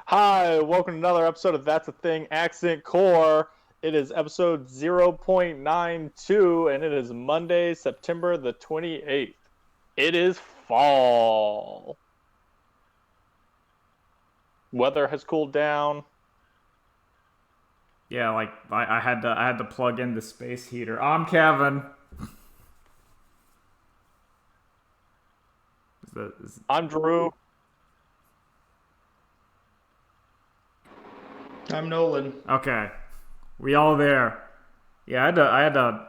Hi, welcome to another episode of That's a Thing Accent Core. It is episode 0.92 and it is Monday, September the 28th. It is fall. Weather has cooled down. Yeah, like I had to plug in the space heater. I'm Kevin. I'm Drew. I'm Nolan. Okay, we all there. Yeah, I had to.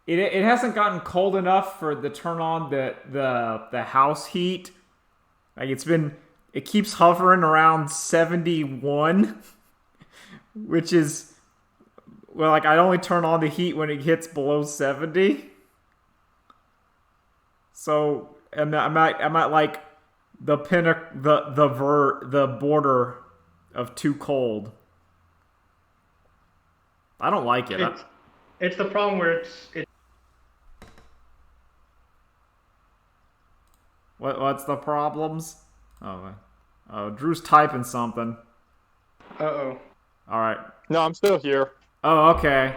It hasn't gotten cold enough for to turn on the house heat. Like it keeps hovering around 71, which is well, like I only turn on the heat when it hits below 70. So I'm at like the the border of too cold. I don't like it. It's the problem where it's What's the problems? Drew's typing something. uh-oh. All right. No, I'm still here. Oh, okay.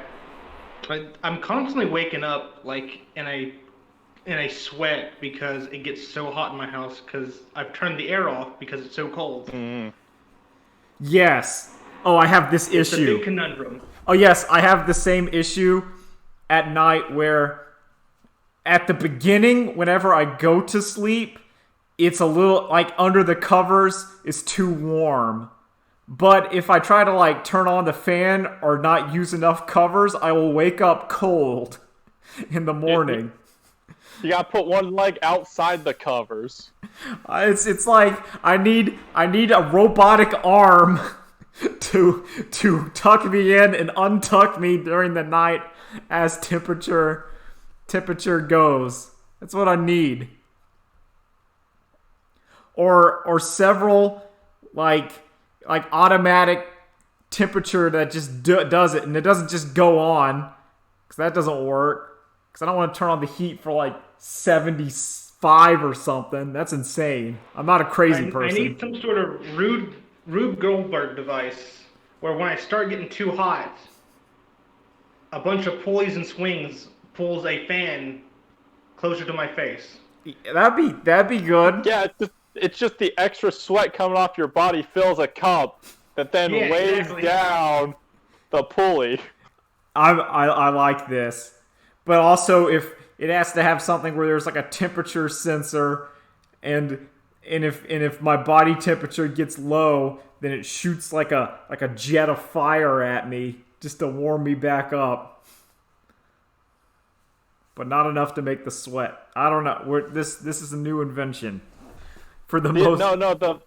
I'm constantly waking up like in a sweat because it gets so hot in my house because I've turned the air off because it's so cold. Yes. Oh, I have this It's a issue. big conundrum. Oh, yes, I have the same issue at night where at the beginning, whenever I go to sleep, it's a little like under the covers is too warm. But if I try to like turn on the fan or not use enough covers, I will wake up cold in the morning. You gotta put one leg outside the covers. It's like I need a robotic arm to tuck me in and untuck me during the night as temperature goes. That's what I need. Or several like automatic temperature that just does it, and it doesn't just go on, because that doesn't work. Because I don't want to turn on the heat for like 75 or something. That's insane. I'm not a crazy person. I need some sort of Rube Goldberg device where when I start getting too hot, a bunch of pulleys and swings pulls a fan closer to my face. That'd be good. Yeah, it's just the extra sweat coming off your body fills a cup that then weighs exactly. down the pulley. I like this. But also, if it has to have something where there's like a temperature sensor, and if my body temperature gets low, then it shoots like a jet of fire at me just to warm me back up. But not enough to make the sweat. I don't know. This is a new invention. For the most. No.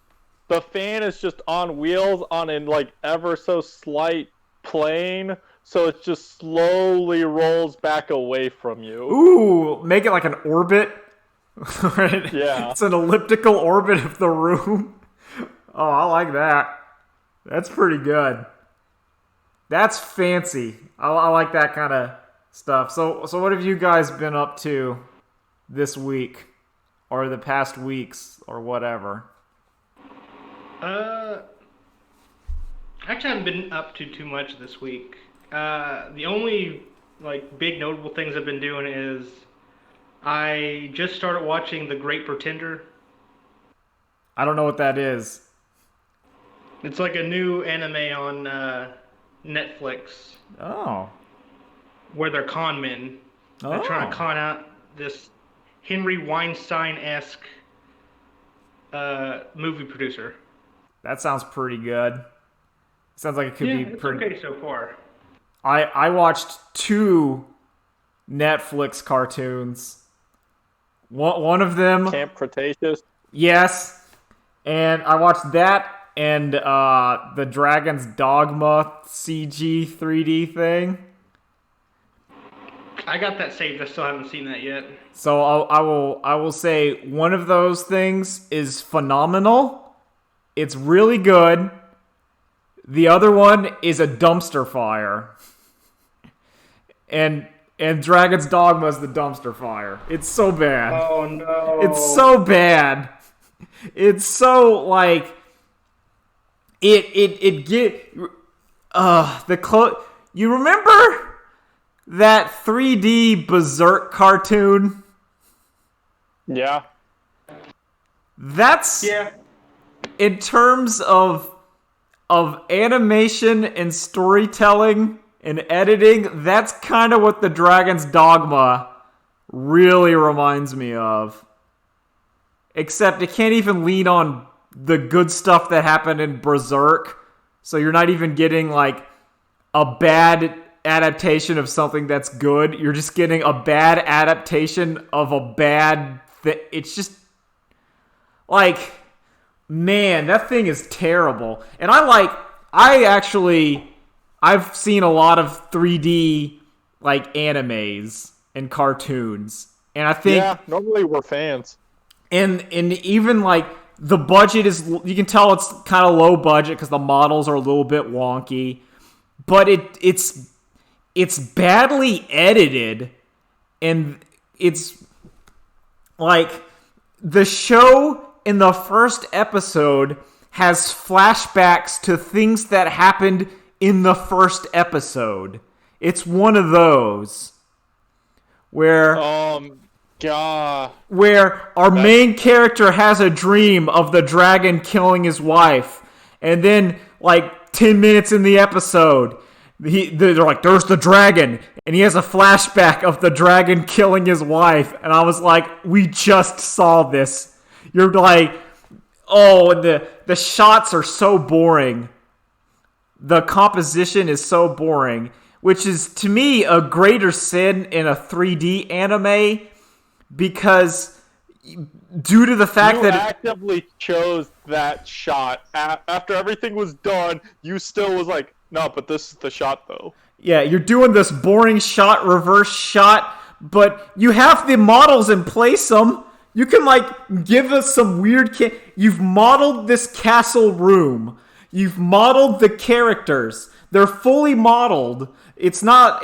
The fan is just on wheels on a like ever so slight plane. So it just slowly rolls back away from you. Ooh, make it like an orbit. Right? Yeah. It's an elliptical orbit of the room. Oh, I like that. That's pretty good. That's fancy. I like that kind of stuff. So what have you guys been up to this week? Or the past weeks? Or whatever? Actually, I haven't been up to too much this week. The only like big notable things I've been doing is I just started watching The Great Pretender. I don't know what that is. It's like a new anime on Netflix Oh. where they're con men. They're trying to con out this Henry Weinstein-esque movie producer. That sounds pretty good. Sounds like it could be It's pretty. okay so far. I watched 2 Netflix cartoons. One of them, Camp Cretaceous. yes, and I watched that and the Dragon's Dogma CG 3D thing. I got that saved. I still haven't seen that yet. So I will say one of those things is phenomenal. It's really good. The other one is a dumpster fire. And Dragon's Dogma is the dumpster fire. It's so bad. Oh no. It's so bad. It's so like it get you remember that 3D Berserk cartoon? Yeah. That's Yeah. in terms of animation and storytelling and editing, that's kind of what the Dragon's Dogma really reminds me of. Except it can't even lean on the good stuff that happened in Berserk. So you're not even getting like a bad adaptation of something that's good. You're just getting a bad adaptation of a bad thing. It's just like, man, that thing is terrible. And I've seen a lot of 3D like animes and cartoons. And I think normally we're fans. and even like the budget is, you can tell it's kind of low budget because the models are a little bit wonky, but it's badly edited, and it's like the show in the first episode has flashbacks to things that happened in the first episode. It's one of those where God. where our main character has a dream of the dragon killing his wife, and then like 10 minutes in the episode they're like, there's the dragon, and he has a flashback of the dragon killing his wife, and I was like, we just saw this. You're like, oh, and the shots are so boring, the composition is so boring, which is to me a greater sin in a 3D anime, because due to the fact You that actively chose that shot. After everything was done, you still was like, no, but this is the shot, though. yeah, you're doing this boring shot, reverse shot, but you have the models in place. You can like give us some weird. You've modeled this castle room. You've modeled the characters. They're fully modeled. It's not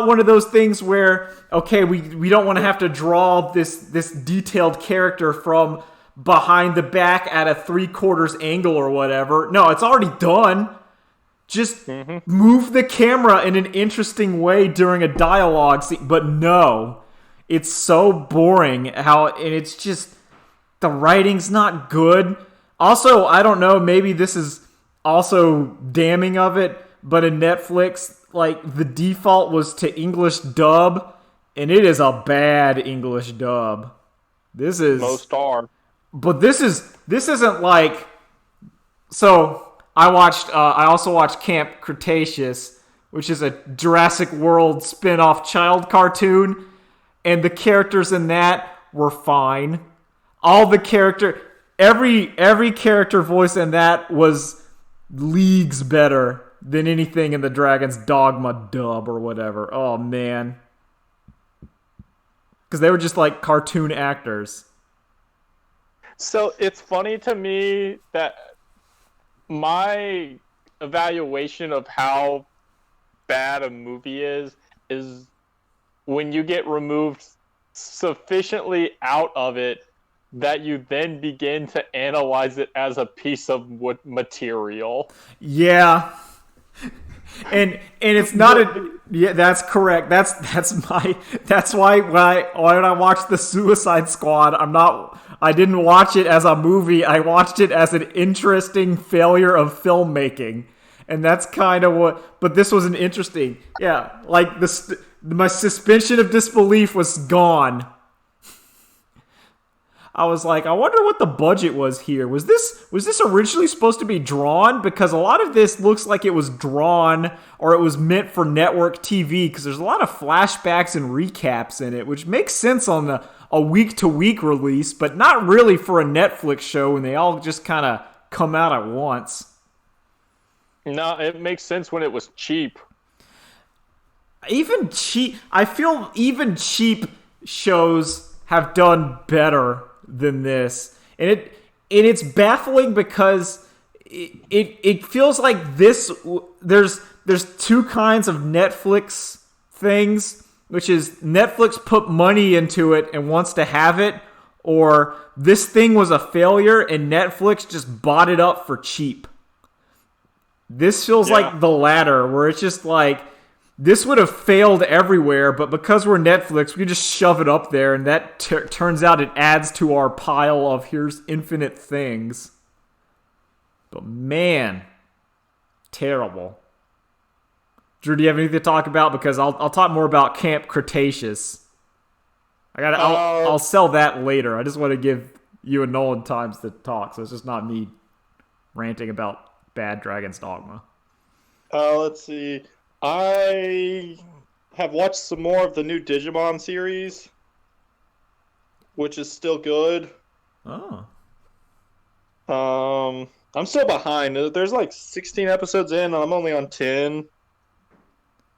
one of those things where, okay, we don't want to have to draw this detailed character from behind the back at a 3/4 angle or whatever. No, it's already done. Just move the camera in an interesting way during a dialogue scene. But no, it's so boring and it's just, the writing's not good. Also, I don't know, maybe this is also damning of it, but in Netflix, like, the default was to English dub, and it is a bad English dub. This is Most are. But this isn't like, so I also watched Camp Cretaceous, which is a Jurassic World spin-off child cartoon, and the characters in that were fine. Every character voice in that was leagues better than anything in the Dragon's Dogma dub or whatever. Oh man. Because they were just like cartoon actors. So it's funny to me that my evaluation of how bad a movie is when you get removed sufficiently out of it that you then begin to analyze it as a piece of material. Yeah. And it's not yeah, that's correct. That's why when I watched the Suicide Squad, I didn't watch it as a movie. I watched it as an interesting failure of filmmaking. And that's kind of what, but this was an interesting, yeah, like my suspension of disbelief was gone. I was like, I wonder what the budget was here. Was this originally supposed to be drawn? Because a lot of this looks like it was drawn or it was meant for network TV, because there's a lot of flashbacks and recaps in it, which makes sense on a week-to-week release, but not really for a Netflix show when they all just kind of come out at once. No, it makes sense when it was cheap. I feel even cheap shows have done better than this, and it's baffling because it feels like this. There's two kinds of Netflix things, which is Netflix put money into it and wants to have it, or this thing was a failure and Netflix just bought it up for cheap. This feels Yeah. like the latter, where it's just like, this would have failed everywhere, but because we're Netflix, we just shove it up there, and that turns out it adds to our pile of here's infinite things. But man, terrible. Drew, do you have anything to talk about? Because I'll talk more about Camp Cretaceous. I'll sell that later. I just want to give you and Nolan times to talk, so it's just not me ranting about bad Dragon's Dogma. Let's see. I have watched some more of the new Digimon series, which is still good. Oh. I'm still behind. There's like 16 episodes in, and I'm only on 10.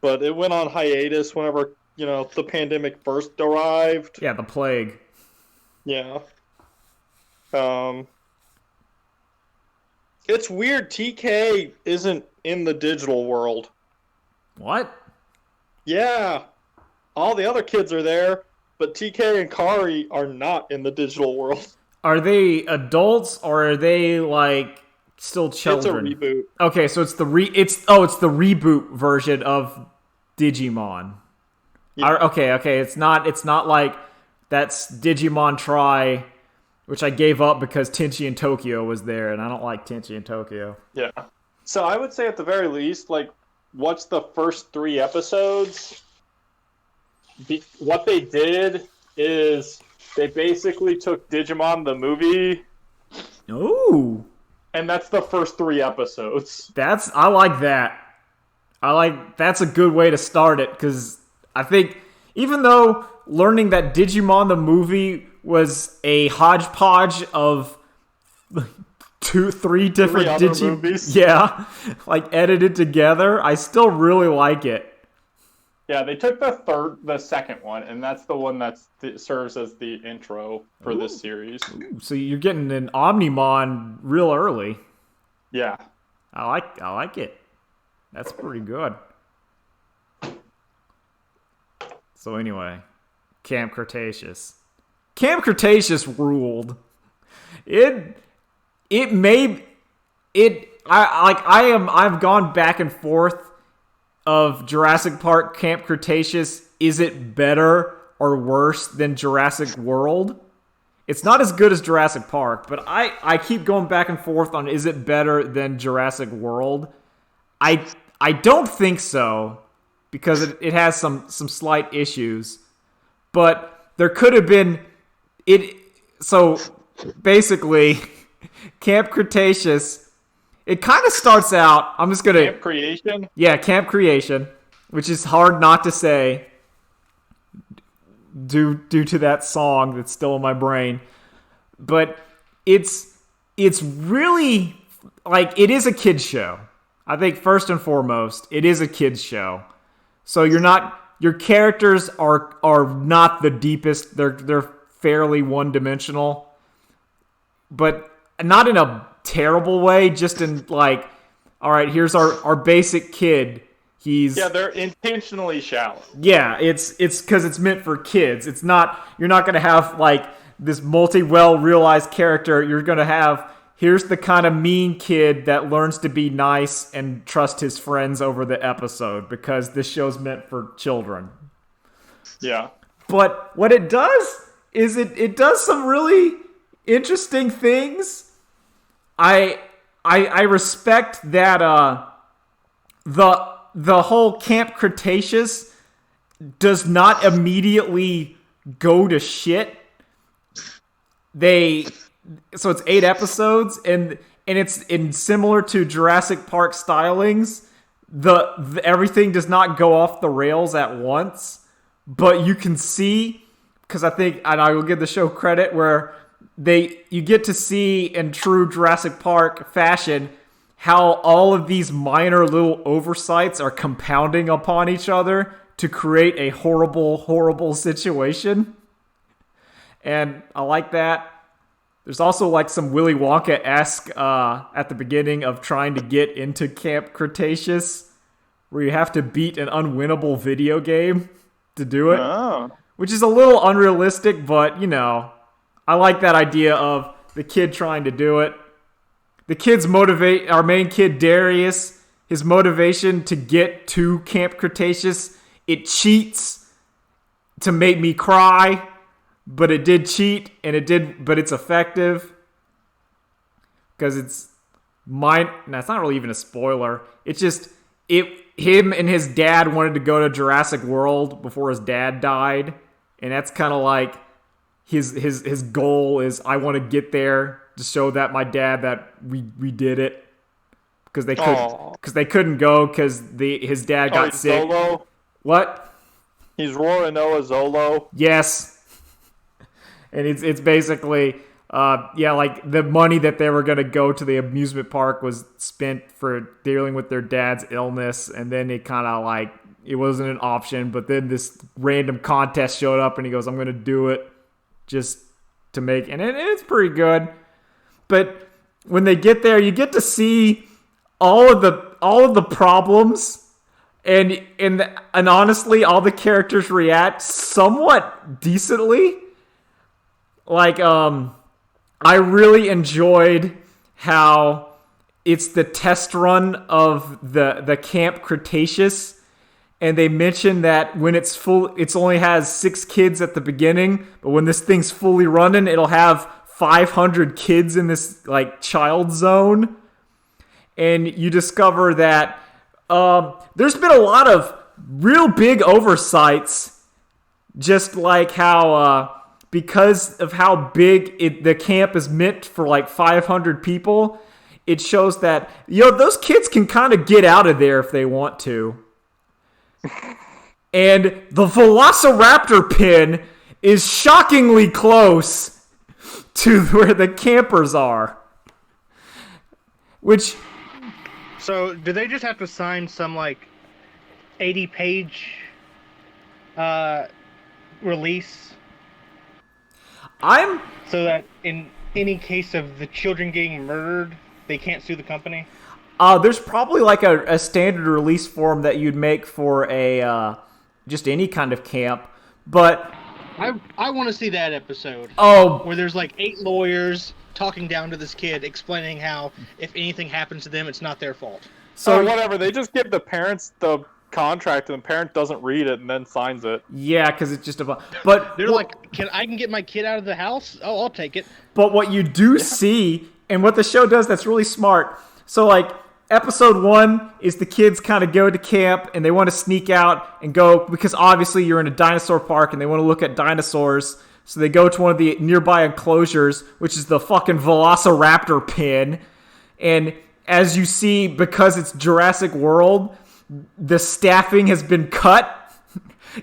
But it went on hiatus whenever, the pandemic first arrived. Yeah, the plague. Yeah. It's weird. TK isn't in the digital world. What? Yeah. All the other kids are there, but TK and Kari are not in the digital world. Are they adults or are they like still children? It's a reboot. Okay, so it's the reboot version of Digimon. Yeah. Okay. It's not like that's Digimon Tri, which I gave up because Tenchi and Tokyo was there, and I don't like Tenchi and Tokyo. Yeah. So I would say at the very least, like, watch the first 3 episodes. What they did is they basically took Digimon the movie. Ooh. And that's the first 3 episodes. I like that. That's a good way to start it, because I think even though learning that Digimon the movie was a hodgepodge of 2-3 different other movies. Yeah, like edited together, I still really like it. Yeah, they took the second one, and that's the one that serves as the intro for this series. Ooh, so you're getting an Omnimon real early. Yeah. I like it. That's pretty good. So anyway, Camp Cretaceous. Camp Cretaceous ruled. I've gone back and forth of Jurassic Park Camp Cretaceous. Is it better or worse than Jurassic World? It's not as good as Jurassic Park, but I keep going back and forth on is it better than Jurassic World? I don't think so, because it has some slight issues. But there could have been so basically Camp Cretaceous, it kind of starts out, I'm just gonna Camp Creation? Yeah, Camp Creation, which is hard not to say due to that song that's still in my brain. But it's really, like, it is a kid's show. I think first and foremost, it is a kid's show. So your characters are not the deepest. They're fairly one-dimensional. But not in a terrible way, just in like, all right, here's our basic kid. They're intentionally shallow. Yeah, it's because it's meant for kids. It's not, you're not going to have like this well-realized character. You're going to have, here's the kind of mean kid that learns to be nice and trust his friends over the episode, because this show's meant for children. Yeah. But what it does is it does some really interesting things. I respect that the whole Camp Cretaceous does not immediately go to shit. So it's 8 episodes, and it's similar to Jurassic Park stylings. The everything does not go off the rails at once, but you can see, because I think, and I will give the show credit, where you get to see in true Jurassic Park fashion how all of these minor little oversights are compounding upon each other to create a horrible, horrible situation. And I like that. There's also like some Willy Wonka-esque at the beginning of trying to get into Camp Cretaceous, where you have to beat an unwinnable video game to do it. Oh. Which is a little unrealistic, but, I like that idea of the kid trying to do it. The kids motivate, our main kid, Darius, his motivation to get to Camp Cretaceous, it cheats to make me cry, but it did cheat, but it's effective. Because it's it's not really even a spoiler. It's just, him and his dad wanted to go to Jurassic World before his dad died. And that's kind of like, his goal is, I want to get there to show that my dad that we did it. Because they couldn't go because his dad got sick. Zolo? What? He's Roronoa Zolo. Yes. And it's basically, like the money that they were going to go to the amusement park was spent for dealing with their dad's illness. And then it kind of like, it wasn't an option. But then this random contest showed up and he goes, I'm going to do it just to make, and it's pretty good. But when they get there, you get to see all of the problems. And honestly, all the characters react somewhat decently. Like, I really enjoyed how it's the test run of the Camp Cretaceous. And they mentioned that when it's full, it only has 6 kids at the beginning. But when this thing's fully running, it'll have 500 kids in this, like, child zone. And you discover that there's been a lot of real big oversights. Just like how, because of how big the camp is meant for like 500 people, it shows that, those kids can kind of get out of there if they want to. And the Velociraptor pin is shockingly close to where the campers are. Which... So, do they just have to sign some, 80-page release? So that in any case of the children getting murdered, they can't sue the company? There's probably a standard release form that you'd make for a just any kind of camp, but I want to see that episode. Oh, where there's 8 lawyers talking down to this kid, explaining how if anything happens to them, it's not their fault. So whatever, they just give the parents the contract, and the parent doesn't read it and then signs it. Yeah, because it's just but they're I can get my kid out of the house? Oh, I'll take it. But what you do see, and what the show does that's really smart. So episode 1 is the kids kind of go to camp and they want to sneak out and go, because obviously you're in a dinosaur park and they want to look at dinosaurs. So they go to one of the nearby enclosures, which is the fucking Velociraptor pin. And as you see, because it's Jurassic World, the staffing has been cut.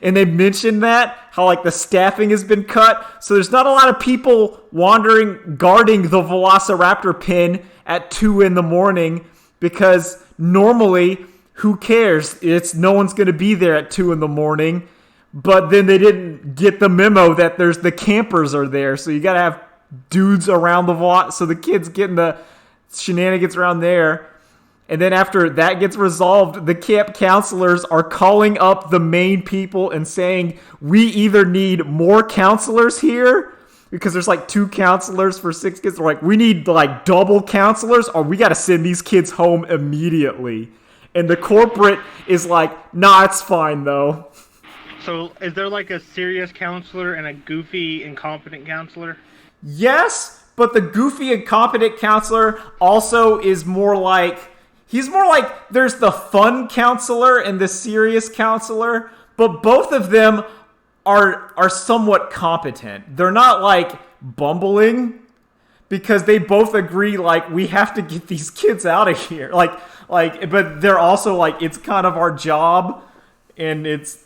And they mentioned that, how the staffing has been cut. So there's not a lot of people guarding the Velociraptor pin at 2 a.m. Because normally, who cares? No one's going to be there at 2 a.m. But then they didn't get the memo that the campers are there. So you got to have dudes around the vault. So the kids getting the shenanigans around there. And then after that gets resolved, the camp counselors are calling up the main people and saying, we either need more counselors here, because there's 2 counselors for 6 kids. They're we need double counselors, or we got to send these kids home immediately. And the corporate is nah, it's fine though. So is there a serious counselor and a goofy, incompetent counselor? Yes, but the goofy, incompetent counselor also is more he's more there's the fun counselor and the serious counselor, but both of them are somewhat competent. They're not bumbling, because they both agree we have to get these kids out of here. But they're also it's kind of our job, and it's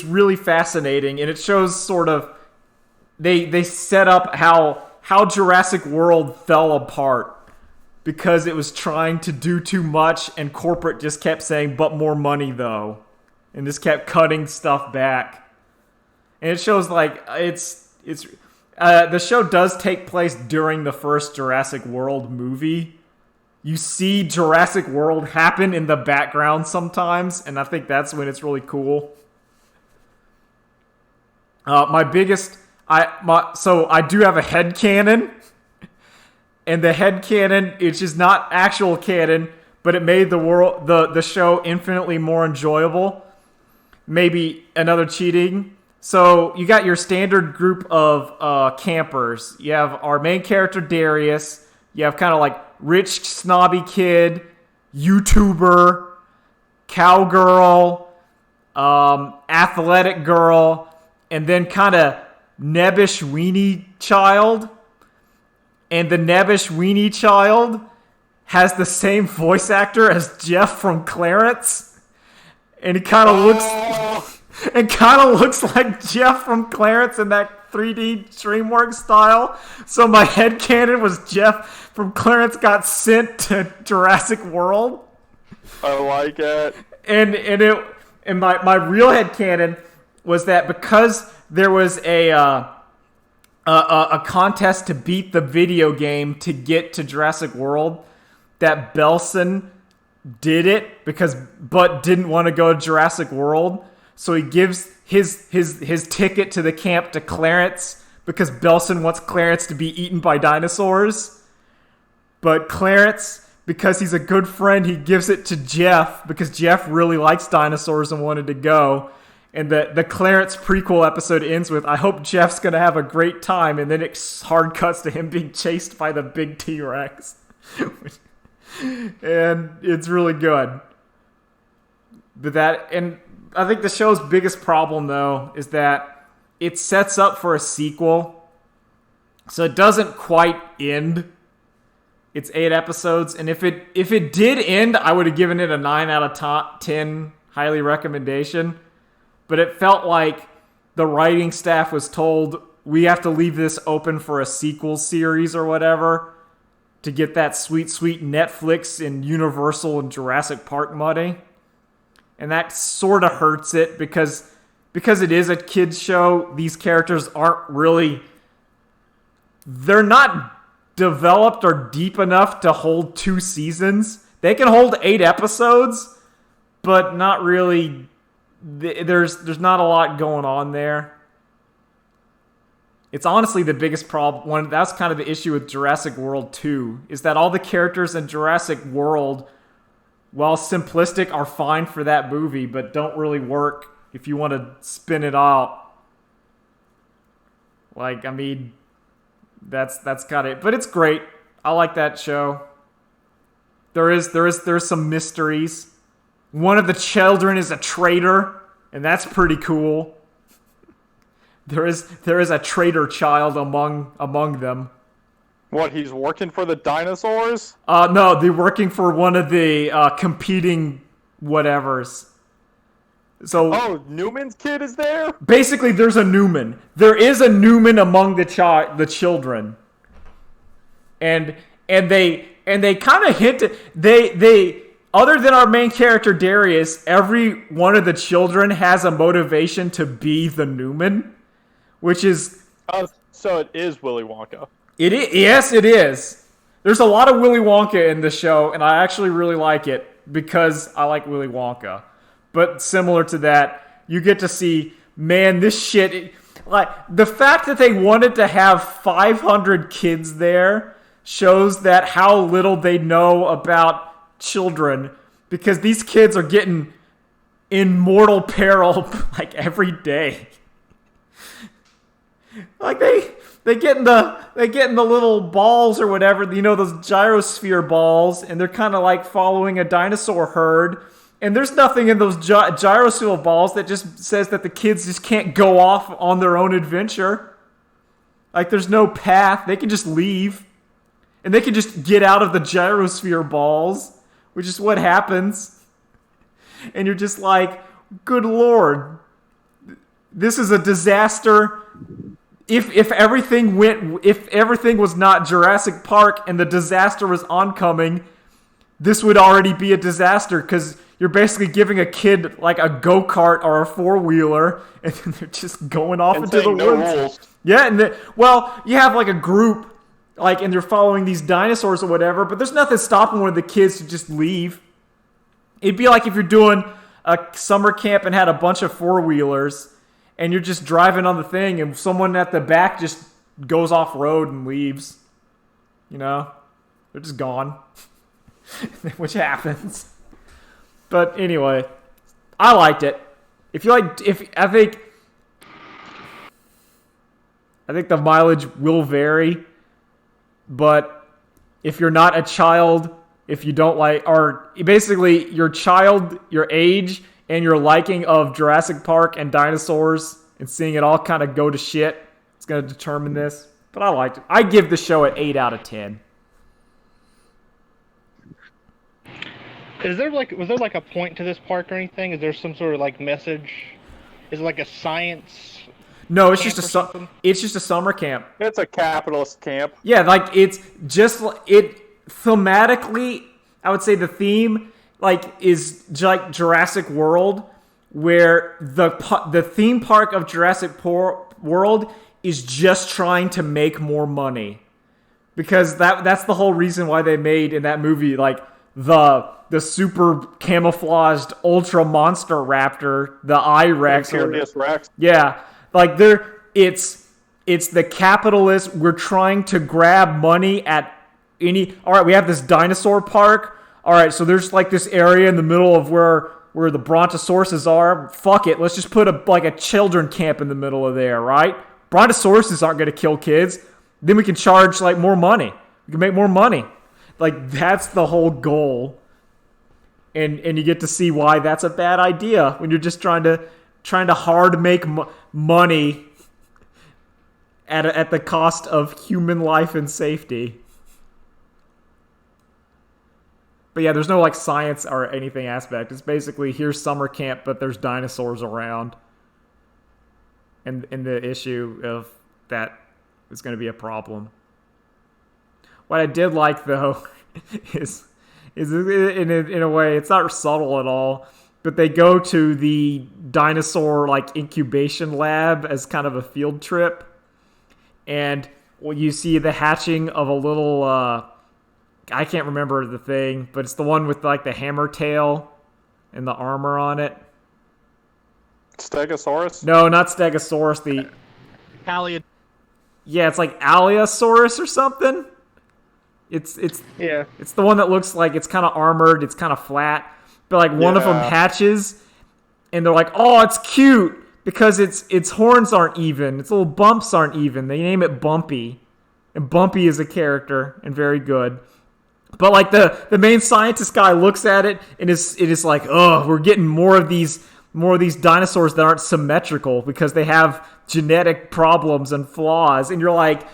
really fascinating, and it shows sort of they set up how Jurassic World fell apart. Because it was trying to do too much, and corporate just kept saying, but more money, though. And just kept cutting stuff back. And it shows, the show does take place during the first Jurassic World movie. You see Jurassic World happen in the background sometimes, and I think that's when it's really cool. So I do have a headcanon. And the headcanon, it's just not actual canon, but it made the show infinitely more enjoyable. Maybe another cheating. So you got your standard group of campers. You have our main character Darius. You have kind of like rich snobby kid, YouTuber, cowgirl, athletic girl, and then kind of nebbish weenie child. And the nebbish weenie child has the same voice actor as Jeff from Clarence. And he kind of looks like Jeff from Clarence in that 3D DreamWorks style. So my headcanon was Jeff from Clarence got sent to Jurassic World. I like it. And my real headcanon was that because there was a contest to beat the video game to get to Jurassic World, that Belson did it but didn't want to go to Jurassic World, so he gives his ticket to the camp to Clarence because Belson wants Clarence to be eaten by dinosaurs. But Clarence, because he's a good friend, he gives it to Jeff because Jeff really likes dinosaurs and wanted to go. And the Clarence prequel episode ends with, I hope Jeff's going to have a great time, and then it hard cuts to him being chased by the big T-Rex. And it's really good. And I think the show's biggest problem, though, is that it sets up for a sequel. So it doesn't quite end. It's 8 episodes, and if it did end, I would have given it a 9 out of 10 highly recommendation. But it felt like the writing staff was told, we have to leave this open for a sequel series or whatever to get that sweet, sweet Netflix and Universal and Jurassic Park money. And that sort of hurts it because it is a kid's show. These characters aren't really... They're not developed or deep enough to hold 2 seasons. They can hold 8 episodes, but not really... There's not a lot going on there. It's honestly the biggest problem. That's kind of the issue with Jurassic World 2, is that all the characters in Jurassic World, while simplistic, are fine for that movie, but don't really work if you want to spin it out. Like, I mean, that's kind of it. But it's great. I like that show. There's some mysteries. One of the children is a traitor, and that's pretty cool. There is a traitor child among them. What, he's working for the dinosaurs? No, they're working for one of the competing whatevers. So Newman's kid is there? Basically, there's a Newman. There is a Newman among the children, and they kind of hinted they. Other than our main character, Darius, every one of the children has a motivation to be the Newman, which is... so it is Willy Wonka. It is, yes, it is. There's a lot of Willy Wonka in the show, and I actually really like it because I like Willy Wonka. But similar to that, you get to see, man, this shit... Like, the fact that they wanted to have 500 kids there shows that how little they know about children, because these kids are getting in mortal peril like every day. Like they get in the little balls or whatever, you know, those gyrosphere balls, and they're kind of like following a dinosaur herd, and there's nothing in those gyrosphere balls that just says that the kids just can't go off on their own adventure. Like, there's no path. They can just leave, and they can just get out of the gyrosphere balls, which is what happens. And you're just like, good Lord, this is a disaster. If everything was not Jurassic Park and the disaster was oncoming, this would already be a disaster, because you're basically giving a kid like a go-kart or a four-wheeler, and then they're just going off into the woods. Rules. Yeah, and you have like a group, like, and they're following these dinosaurs or whatever, but there's nothing stopping one of the kids to just leave. It'd be like if you're doing a summer camp and had a bunch of four-wheelers, and you're just driving on the thing, and someone at the back just goes off-road and leaves. You know? They're just gone. which happens. But anyway, I liked it. I think the mileage will vary, but if you're not a child, if you don't like, or basically your child, your age, and your liking of Jurassic Park and dinosaurs and seeing it all kind of go to shit, it's going to determine this. But I liked it. I give the show an 8 out of 10. Was there like a point to this park or anything? Is there some sort of like message? Is it like a science? No, it's camp just or something? it's just a summer camp. It's a capitalist camp. Yeah, like it's just thematically, I would say the theme is like Jurassic World, where the theme park of Jurassic World is just trying to make more money, because that's the whole reason why they made in that movie like the super camouflaged ultra monster raptor, the I-Rex. Rex. Yeah, like it's the capitalists. We're trying to grab money at any. All right, we have this dinosaur park. All right, so there's like this area in the middle of where the brontosauruses are. Fuck it, let's just put a children camp in the middle of there, right? Brontosauruses aren't going to kill kids. Then we can charge like more money. We can make more money. Like that's the whole goal. And you get to see why that's a bad idea when you're just trying to hard make money at the cost of human life and safety. But yeah, there's no like science or anything aspect. It's basically here's summer camp, but there's dinosaurs around. And the issue of that is going to be a problem. What I did like though is in a way it's not subtle at all, but they go to the dinosaur like incubation lab as kind of a field trip, and you see the hatching of a little I can't remember the thing, but it's the one with like the hammer tail and the armor on it. Stegosaurus? No, not Stegosaurus. The Alligator. Yeah, it's like Allosaurus or something. It's the one that looks like it's kind of armored, it's kind of flat, but like one of them hatches, and they're like, "Oh, it's cute because its horns aren't even, its little bumps aren't even." They name it Bumpy, and Bumpy is a character and very good. But like the main scientist guy looks at it and it is like, "Oh, we're getting more of these dinosaurs that aren't symmetrical because they have genetic problems and flaws," and you're like,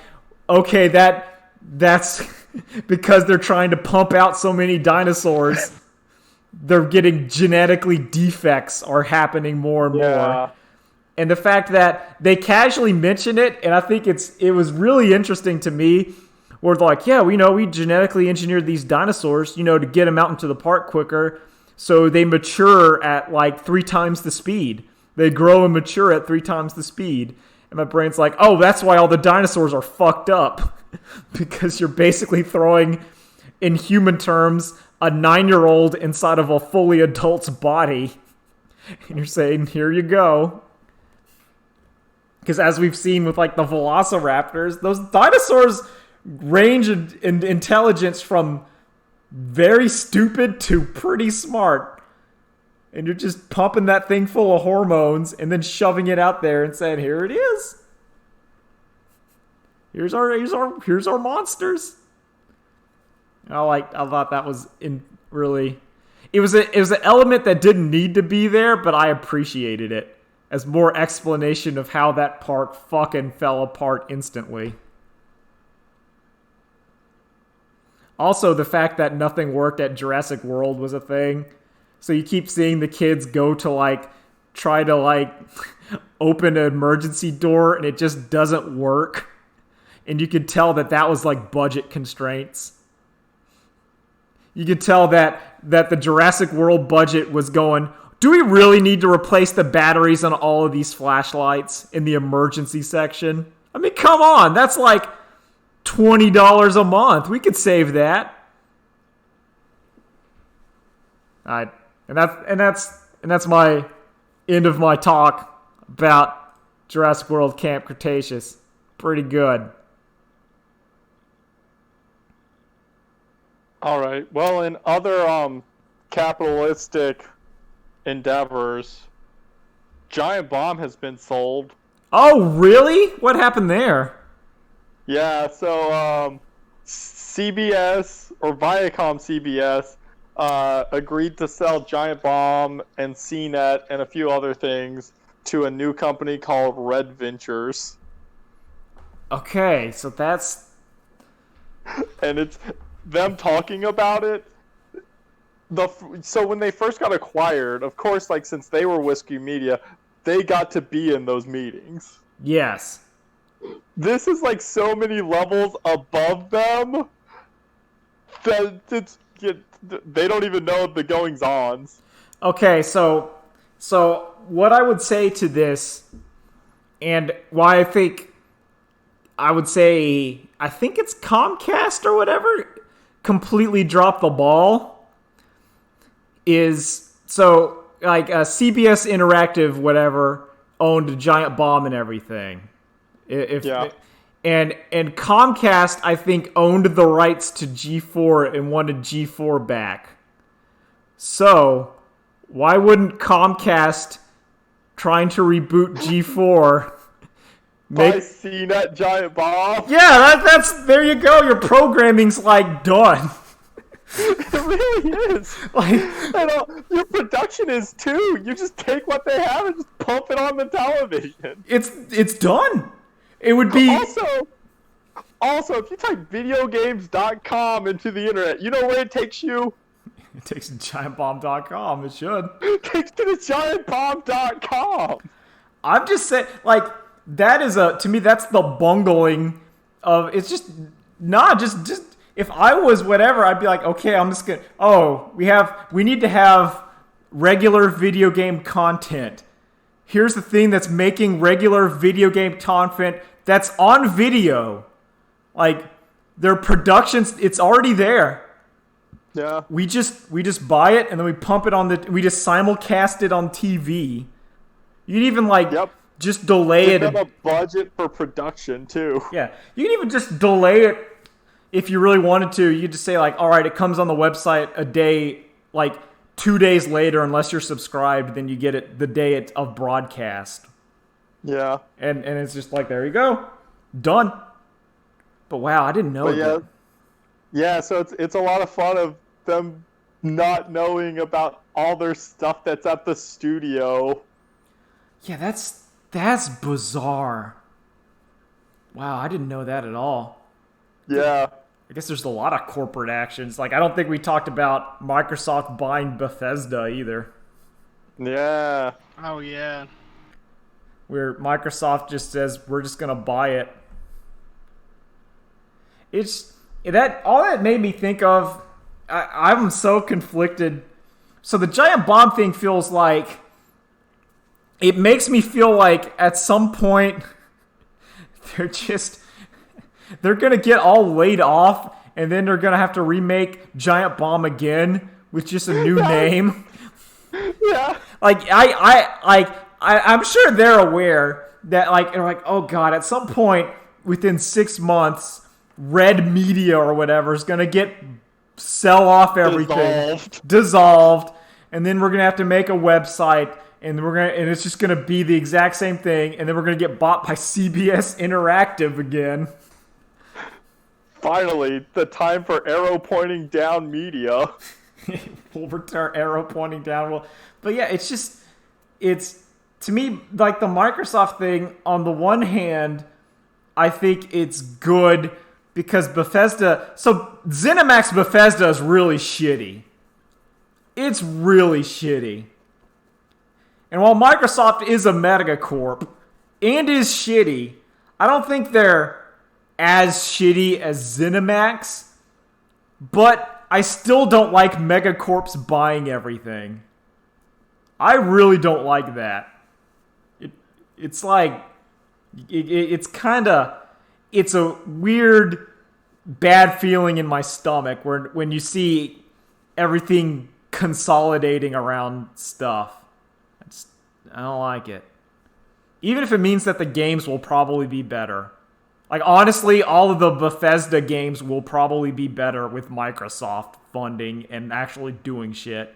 "Okay, that's." Because they're trying to pump out so many dinosaurs, they're getting genetically defects are happening more and more. And the fact that they casually mention it, and I think it was really interesting to me, where they're like, yeah, we genetically engineered these dinosaurs, to get them out into the park quicker, so they mature at like 3 times the speed. They grow and mature at 3 times the speed. And my brain's like, oh, that's why all the dinosaurs are fucked up. Because you're basically throwing, in human terms, a 9-year-old inside of a fully adult's body. And you're saying, here you go. Because as we've seen with like the velociraptors, those dinosaurs range in intelligence from very stupid to pretty smart. And you're just pumping that thing full of hormones and then shoving it out there and saying, here it is. Here's our monsters. I thought that was really. It was an element that didn't need to be there, but I appreciated it as more explanation of how that park fucking fell apart instantly. Also, the fact that nothing worked at Jurassic World was a thing. So you keep seeing the kids go to try to open an emergency door and it just doesn't work. And you could tell that was budget constraints. You could tell that the Jurassic World budget was going, do we really need to replace the batteries on all of these flashlights in the emergency section? I mean, come on, that's like $20 a month. We could save that. And that's my end of my talk about Jurassic World Camp Cretaceous. Pretty good. All right. Well, in other capitalistic endeavors, Giant Bomb has been sold. Oh, really? What happened there? Yeah, so CBS or Viacom CBS agreed to sell Giant Bomb and CNET and a few other things to a new company called Red Ventures. Okay, so that's And it's them talking about it. So when they first got acquired, of course, like since they were Whiskey Media, they got to be in those meetings. yes. This is like so many levels above them that they don't even know the goings-ons. Okay, so what I would say to this, and why I would say I think it's Comcast or whatever completely dropped the ball is so like CBS Interactive whatever owned a Giant Bomb and everything. Yeah. And Comcast I think owned the rights to G4 and wanted G4 back. So why wouldn't Comcast trying to reboot G4 By CNET Giant Bomb. Yeah, that's there you go. Your programming's like done. It really is. Like, And your production is too. You just take what they have and just pump it on the television. it's done. It would be Also, if you type videogames.com into the internet, you know where it takes you? It takes to giantbomb.com. It should. It takes to the giantbomb.com. I'm just saying, like, that is to me, that's the bungling of, it's just, just, if I was whatever, I'd be like, okay, I'm just gonna, we need to have regular video game content. Here's the thing that's making regular video game content that's on video. Like, their productions, it's already there. Yeah. We just buy it and then we pump it we just simulcast it on TV. You'd even just delay Give it. them a budget for production too. Yeah, you can even just delay it if you really wanted to. You just say like, all right, it comes on the website a day, like 2 days later, unless you're subscribed, then you get it the day of broadcast. Yeah. And it's just like, there you go, done. But wow, I didn't know that. Yeah, so it's a lot of fun of them not knowing about all their stuff that's at the studio. Yeah, that's bizarre. Wow, I didn't know that at all. Yeah. I guess there's a lot of corporate actions. Like, I don't think we talked about Microsoft buying Bethesda either. Yeah. Oh yeah. Where Microsoft just says, we're just going to buy it. All that made me think of, I'm so conflicted. So the Giant Bomb thing feels like, it makes me feel like at some point they're going to get all laid off and then they're going to have to remake Giant Bomb again with just a new name. Yeah. Like I'm sure they're aware that they're like, oh god, at some point within 6 months, Red Media or whatever is going to sell off everything, dissolved, and then we're going to have to make a website. And it's just gonna be the exact same thing, and then we're gonna get bought by CBS Interactive again. Finally, the time for arrow pointing down media. We'll return arrow pointing down. But yeah, it's to me like the Microsoft thing. On the one hand, I think it's good because Bethesda. So ZeniMax Bethesda is really shitty. It's really shitty. And while Microsoft is a megacorp and is shitty, I don't think they're as shitty as ZeniMax, but I still don't like megacorps buying everything. I really don't like that. It's like, it's kind of, it's a weird, bad feeling in my stomach when you see everything consolidating around stuff. I don't like it. Even if it means that the games will probably be better. Like, honestly, all of the Bethesda games will probably be better with Microsoft funding and actually doing shit.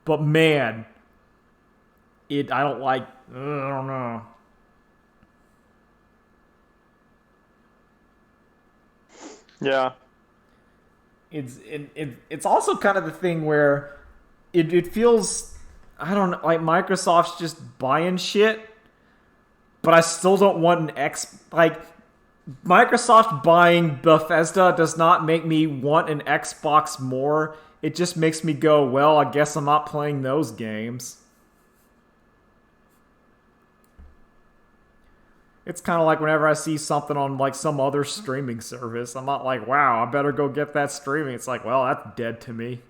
But man, I don't like, I don't know. Yeah. It's also kind of the thing where it feels, I don't know, like Microsoft's just buying shit, but I still don't want an like Microsoft buying Bethesda does not make me want an Xbox more. It just makes me go, well, I guess I'm not playing those games. It's kind of like whenever I see something on like some other streaming service, I'm not like, wow, I better go get that streaming. It's like, well, that's dead to me.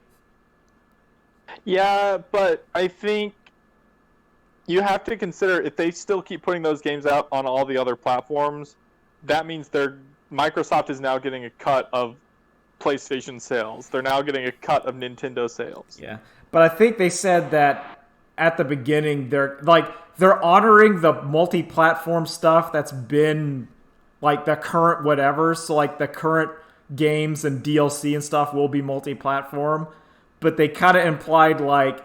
Yeah, but I think you have to consider if they still keep putting those games out on all the other platforms, that means Microsoft is now getting a cut of PlayStation sales. They're now getting a cut of Nintendo sales. Yeah. But I think they said that at the beginning they're honoring the multi-platform stuff that's been like the current whatever. So like the current games and DLC and stuff will be multi-platform. But they kind of implied like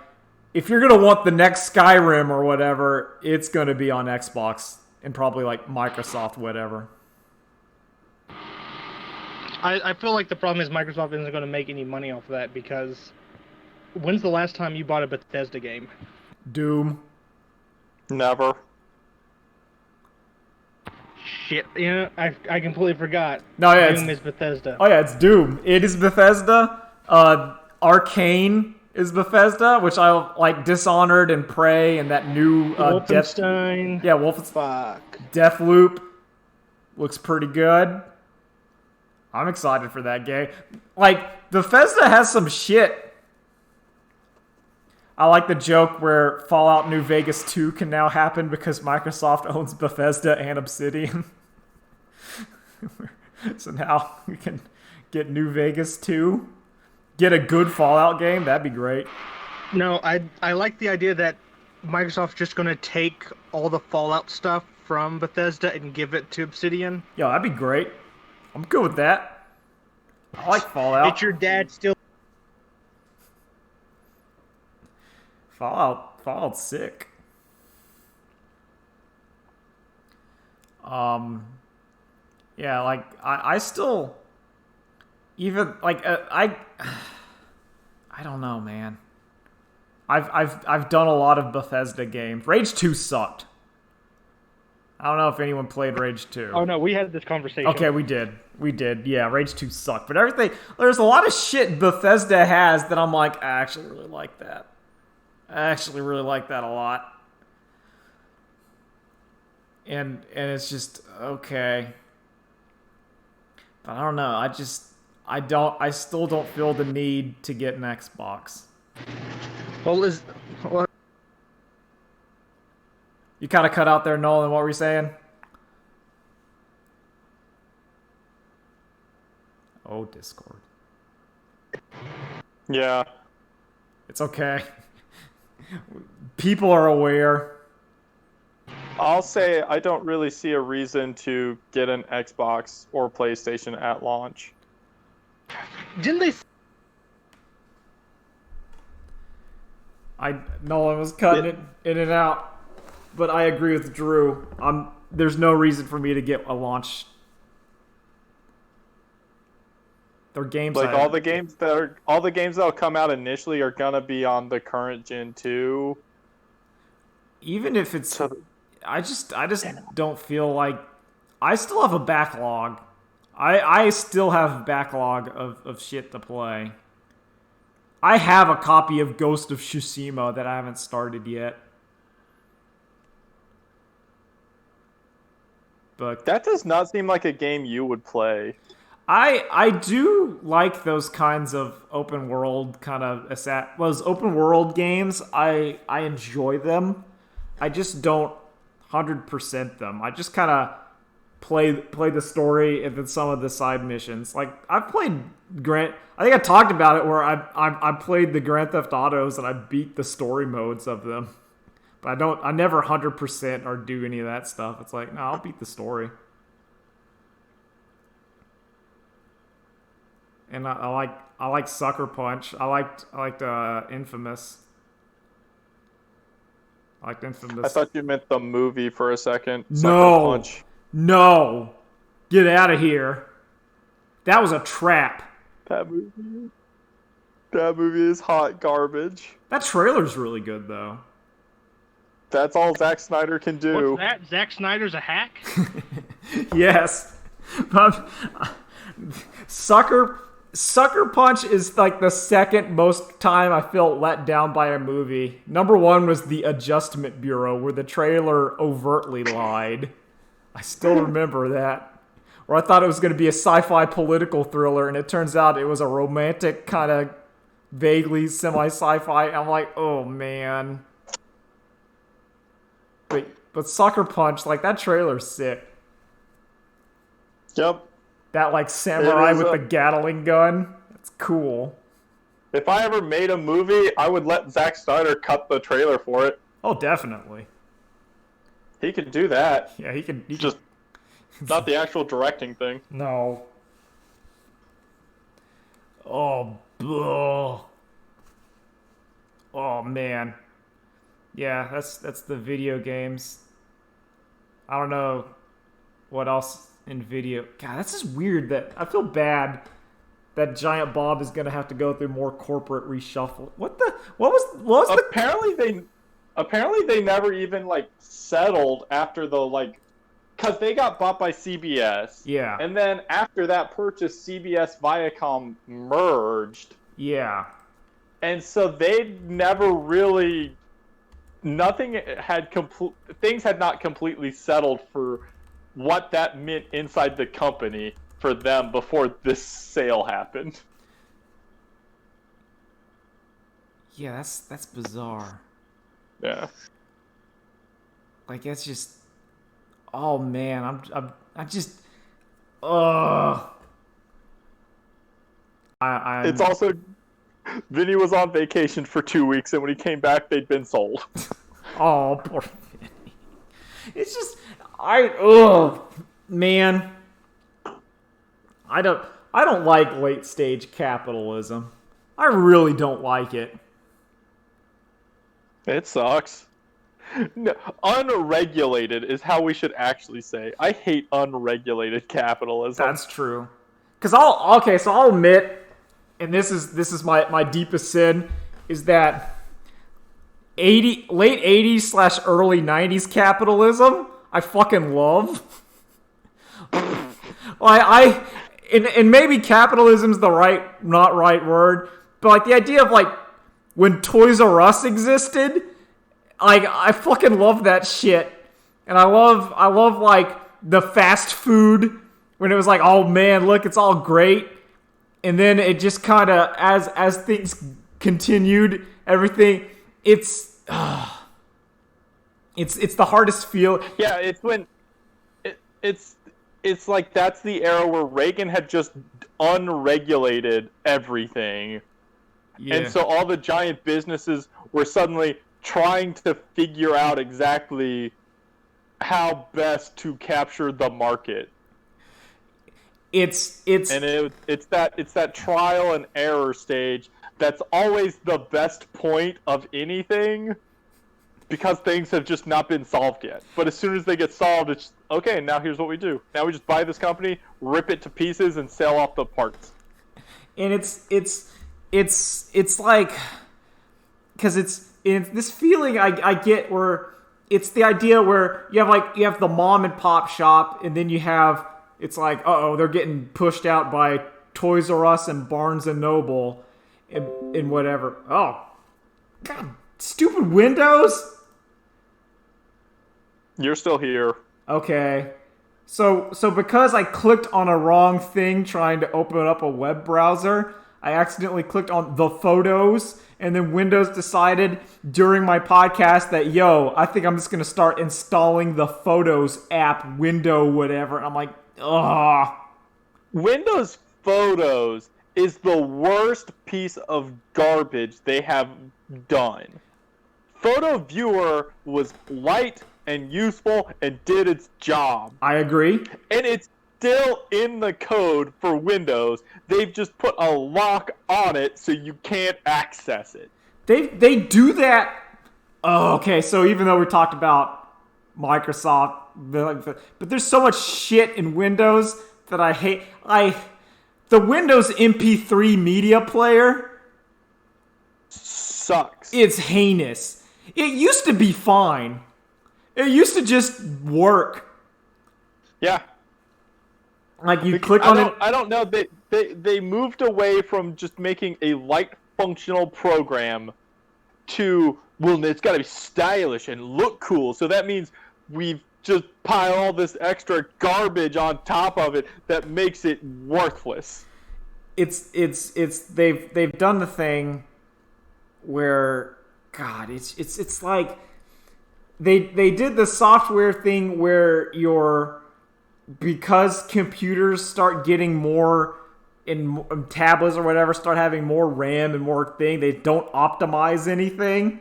if you're going to want the next Skyrim or whatever, it's going to be on Xbox and probably like Microsoft whatever. I feel like the problem is Microsoft isn't going to make any money off of that because when's the last time you bought a Bethesda game? Doom. Never. Shit, I completely forgot. No, yeah, Doom is Bethesda. Oh yeah, it's Doom. It is Bethesda. Arcane is Bethesda, which I like. Dishonored and Prey and that new Wolfenstein. Wolfenstein. Fuck. Deathloop looks pretty good. I'm excited for that game. Like, Bethesda has some shit. I like the joke where Fallout New Vegas 2 can now happen because Microsoft owns Bethesda and Obsidian. So now we can get New Vegas 2. Get a good Fallout game. That'd be great. No, I like the idea that Microsoft's just going to take all the Fallout stuff from Bethesda and give it to Obsidian. Yo, that'd be great. I'm good with that. I like Fallout. It's your dad still. Fallout's sick. Yeah, like I still even like I don't know, man. I've done a lot of Bethesda games. Rage 2 sucked. I don't know if anyone played Rage 2. Oh no, we had this conversation. Okay, we did. Yeah, Rage 2 sucked. But there's a lot of shit Bethesda has that I'm like, I actually really like that. I actually really like that a lot. And it's just okay. But I don't know. I still don't feel the need to get an Xbox. Well, You kind of cut out there, Nolan. What were you saying? Oh, Discord. Yeah. It's okay. People are aware. I'll say I don't really see a reason to get an Xbox or PlayStation at launch. didn't they? Nolan was cutting it in and out, but I agree with Drew. There's no reason for me to get a launch. Their games, Like all the games that'll come out initially are gonna be on the current Gen 2. even if it's, I just don't feel like I still have a backlog. I still have a backlog of shit to play. I have a copy of Ghost of Tsushima that I haven't started yet. But That does not seem like a game you would play. I do like those kinds of open world kind of those open world games. I enjoy them. I just don't 100% them. I just kind of play the story and then some of the side missions. Like I've played I think I talked about it where I played the Grand Theft Autos and I beat the story modes of them. But I never 100% or do any of that stuff. It's like, no, I'll beat the story. And I like Sucker Punch. I liked Infamous. I liked Infamous. I thought you meant the movie for a second. Sucker No, Punch. no, get out of here. That was a trap. That movie is hot garbage. That trailer's really good though. That's all Zack Snyder can do. What's that? Zack Snyder's a hack? Yes, but Sucker Punch is like the second most time I felt let down by a movie. Number one was The Adjustment Bureau, where the trailer overtly lied. I still remember that. Or I thought it was going to be a sci-fi political thriller, and it turns out it was a romantic kind of vaguely semi-sci-fi. I'm like, oh man. But Sucker Punch, like that trailer's sick. Yep. That like samurai It is with the Gatling gun. That's cool. If I ever made a movie, I would let Zack Snyder cut the trailer for it. Oh, definitely. He can do that. Yeah, he can. Just not the actual directing thing. No. Oh, ugh. Oh man. Yeah, that's the video games. I don't know what else in video. God, that's just weird. That I feel bad that Giant Bob is gonna have to go through more corporate reshuffle. What was the? Apparently they never even like settled after the like, because they got bought by CBS. Yeah. And then after that purchase, CBS Viacom merged. Yeah. And so they never really. Things had not completely settled for what that meant inside the company for them before this sale happened. Yeah, that's bizarre. Yeah. Like it's just, oh man, I just, ugh. It's also, Vinny was on vacation for 2 weeks, and when he came back, they'd been sold. Oh, poor Vinny. It's just, ugh, man. I don't like late stage capitalism. I really don't like it. It sucks. No, unregulated is how we should actually say. I hate unregulated capitalism. That's true. Because I'll admit, and this is my deepest sin, is that late 80s / early 90s capitalism I fucking love. And maybe capitalism's the not right word, but like the idea of like when Toys R Us existed, like I fucking love that shit. And I love like the fast food when it was like, oh man, look, it's all great. And then it just kind of, as things continued, everything, it's the hardest feel. Yeah, it's when it's like that's the era where Reagan had just unregulated everything. Yeah. And so all the giant businesses were suddenly trying to figure out exactly how best to capture the market. It's that trial and error stage that's always the best point of anything, because things have just not been solved yet. But as soon as they get solved, it's okay. Now here's what we do. Now we just buy this company, rip it to pieces, and sell off the parts. And it's like, because it's this feeling I get where it's the idea where you have the mom and pop shop, and then you have. It's like, they're getting pushed out by Toys R Us and Barnes and Noble and whatever. Oh, God, stupid Windows. You're still here. Okay. So because I clicked on a wrong thing trying to open up a web browser, I accidentally clicked on the photos, and then Windows decided during my podcast that, I think I'm just going to start installing the Photos app, window, whatever. I'm like, ugh. Windows Photos is the worst piece of garbage they have done. Photo Viewer was light and useful and did its job. I agree. And still in the code for Windows. They've just put a lock on it so you can't access it. They do that. Oh, okay. So even though we talked about Microsoft, but there's so much shit in Windows that I hate. The Windows MP3 media player Sucks. it's heinous. It used to be fine. It used to just work. Yeah. Like you click on it. I don't know. They moved away from just making a light functional program to, well, it's got to be stylish and look cool. So that means we've just pile all this extra garbage on top of it that makes it worthless. They've done the thing where, God, it's like they did the software thing where because computers start getting more in tablets or whatever, start having more RAM and more thing, they don't optimize anything.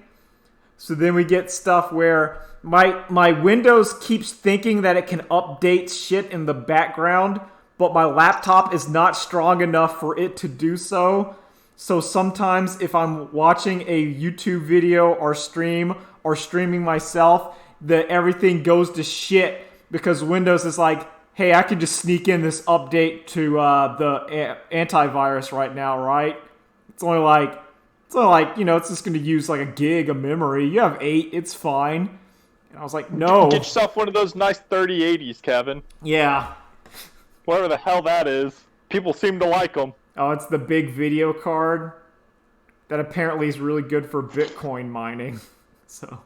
So then we get stuff where my Windows keeps thinking that it can update shit in the background, but my laptop is not strong enough for it to do so. So sometimes if I'm watching a YouTube video or streaming myself, that everything goes to shit because Windows is like, hey, I can just sneak in this update to the antivirus right now, right? It's only like, it's just going to use like a gig of memory. You have 8, it's fine. And I was like, no. Get yourself one of those nice 3080s, Kevin. Yeah. Whatever the hell that is. People seem to like them. Oh, it's the big video card that apparently is really good for Bitcoin mining. So,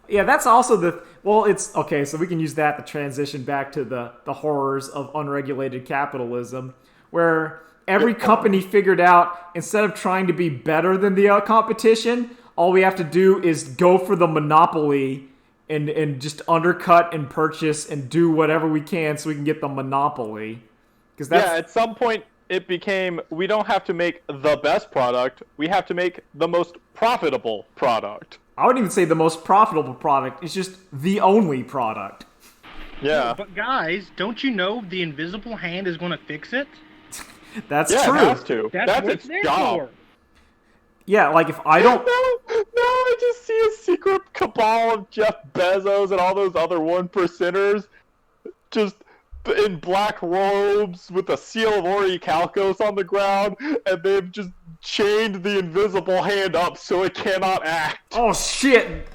yeah, that's also it's okay. So we can use that to transition back to the horrors of unregulated capitalism, where every company figured out instead of trying to be better than the competition, all we have to do is go for the monopoly and just undercut and purchase and do whatever we can so we can get the monopoly. Because at some point it became, we don't have to make the best product, we have to make the most profitable product. I wouldn't even say the most profitable product. It's just the only product. Yeah. But guys, don't you know the invisible hand is going to fix it? That's true. true. It has to. That's what its it's there job. for. Yeah, like if I don't... No, I just see a secret cabal of Jeff Bezos and all those other 1%ers just in black robes with a seal of Orichalcos on the ground, and they've just chained the invisible hand up so it cannot act. Oh shit!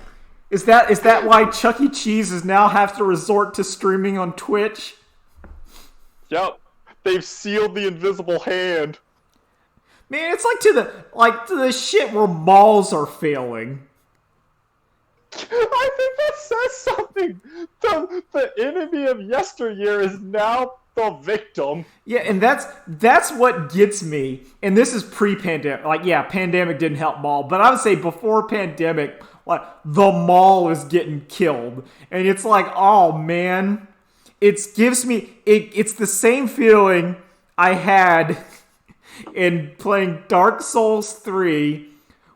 Is that why Chuck E. Cheese is now have to resort to streaming on Twitch? Yep. They've sealed the invisible hand. Man, it's to the shit where malls are failing. I think that says something. The enemy of yesteryear is now the victim. Yeah, and that's what gets me. And this is pre-pandemic. Like, yeah, pandemic didn't help mall, but I would say before pandemic, like the mall is getting killed, and it's like, oh man, it's the same feeling I had in playing Dark Souls 3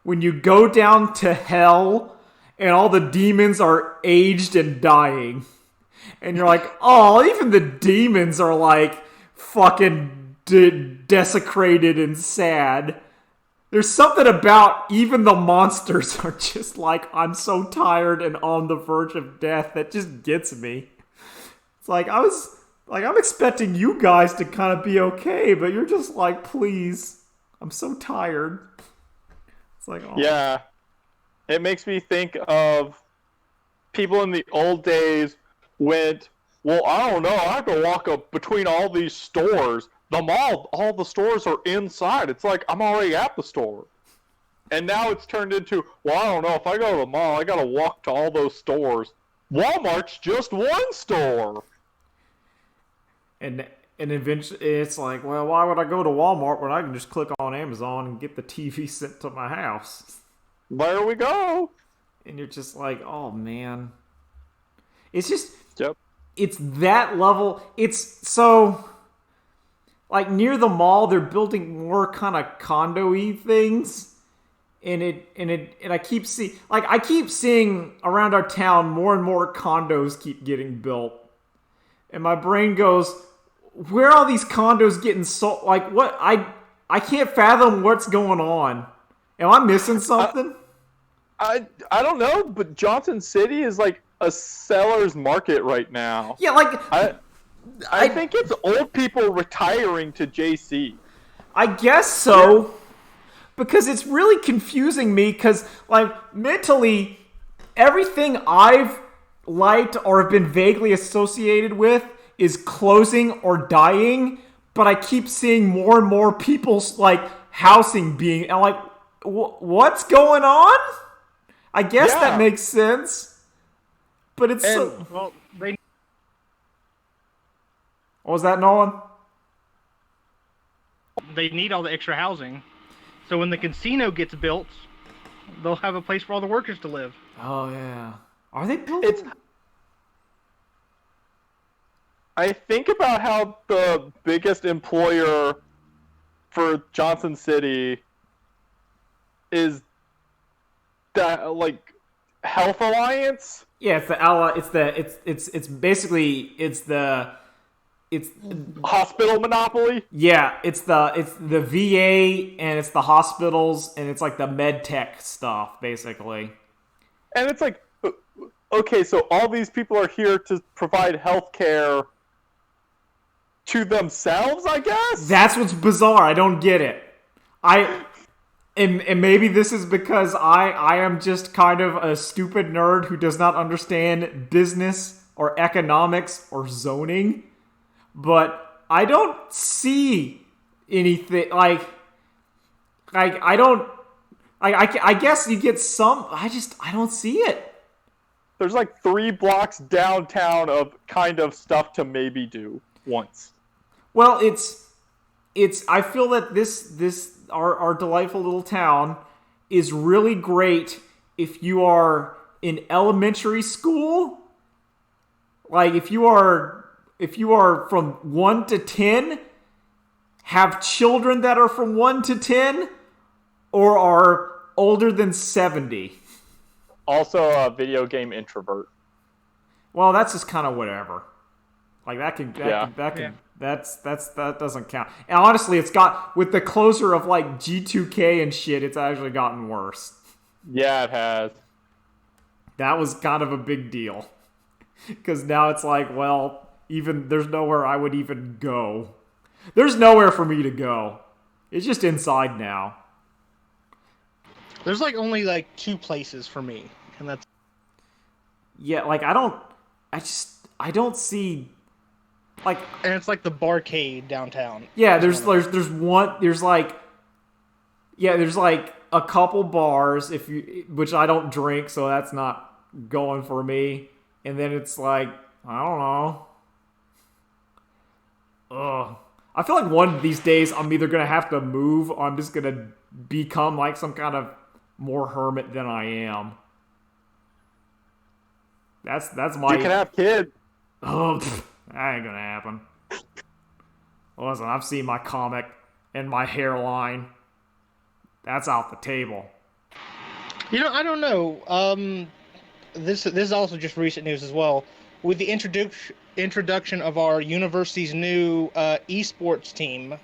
when you go down to hell and all the demons are aged and dying. And you're like, oh, even the demons are like fucking desecrated and sad. There's something about even the monsters are just like, I'm so tired and on the verge of death that just gets me. It's like, I'm expecting you guys to kind of be okay, but you're just like, please, I'm so tired. It's like, oh. Yeah. It makes me think of people in the old days went, well, I don't know, I have to walk up between all these stores. The mall, all the stores are inside. It's like, I'm already at the store. And now it's turned into, well, I don't know, if I go to the mall, I gotta walk to all those stores. Walmart's just one store. And eventually it's like, well, why would I go to Walmart when I can just click on Amazon and get the TV sent to my house? There we go. And you're just like, oh man. It's just, yep. It's that level. It's so, like near the mall, they're building more kind of condo-y things. And I keep seeing around our town more and more condos keep getting built. and my brain goes, where are all these condos getting sold? Like, what? I can't fathom what's going on. Am I missing something? I don't know, but Johnson City is like a seller's market right now. Yeah, like I think it's old people retiring to JC. I guess so. Because it's really confusing me because, like, mentally, everything I've liked or have been vaguely associated with is closing or dying, but I keep seeing more and more people's, like, housing being, and like, what's going on? I guess that makes sense. But it's well, they What was that, Nolan? need all the extra housing. So when the casino gets built, they'll have a place for all the workers to live. Oh, yeah. Are they building? I think about how the biggest employer for Johnson City is that, like, Health Alliance. Yeah, it's the ally. It's basically it's Hospital monopoly. yeah, it's the VA and it's the hospitals and it's like the med tech stuff basically. And it's like, okay, so all these people are here to provide health care to themselves, I guess? That's what's bizarre. I don't get it. And maybe this is because I am just kind of a stupid nerd who does not understand business or economics or zoning, but I don't see anything like I don't I guess you get some. I don't see it. There's like 3 blocks downtown of kind of stuff to maybe do once. Well, it's I feel that this our delightful little town is really great if you are in elementary school. Like if you are from 1 to 10, have children that are from 1 to 10 or are older than 70. Also a video game introvert. Well, that's just kind of whatever. Like that Yeah. that doesn't count. And honestly, it's got with the closure of like G2K and shit, it's actually gotten worse. Yeah, it has. That was kind of a big deal. Cuz now it's like, well, even there's nowhere I would even go. There's nowhere for me to go. It's just inside now. There's like only like 2 places for me, and that's Yeah, like I don't see like and it's like the barcade downtown. yeah, there's like a couple bars which I don't drink, so that's not going for me. And then it's like, I don't know. Ugh. I feel like one of these days I'm either gonna have to move or I'm just gonna become like some kind of more hermit than I am. That's my. You can have kids. Oh, that ain't gonna happen. Listen, I've seen my comic and my hairline. That's off the table. You know, I don't know. This is also just recent news as well. With the introduction of our university's new esports team,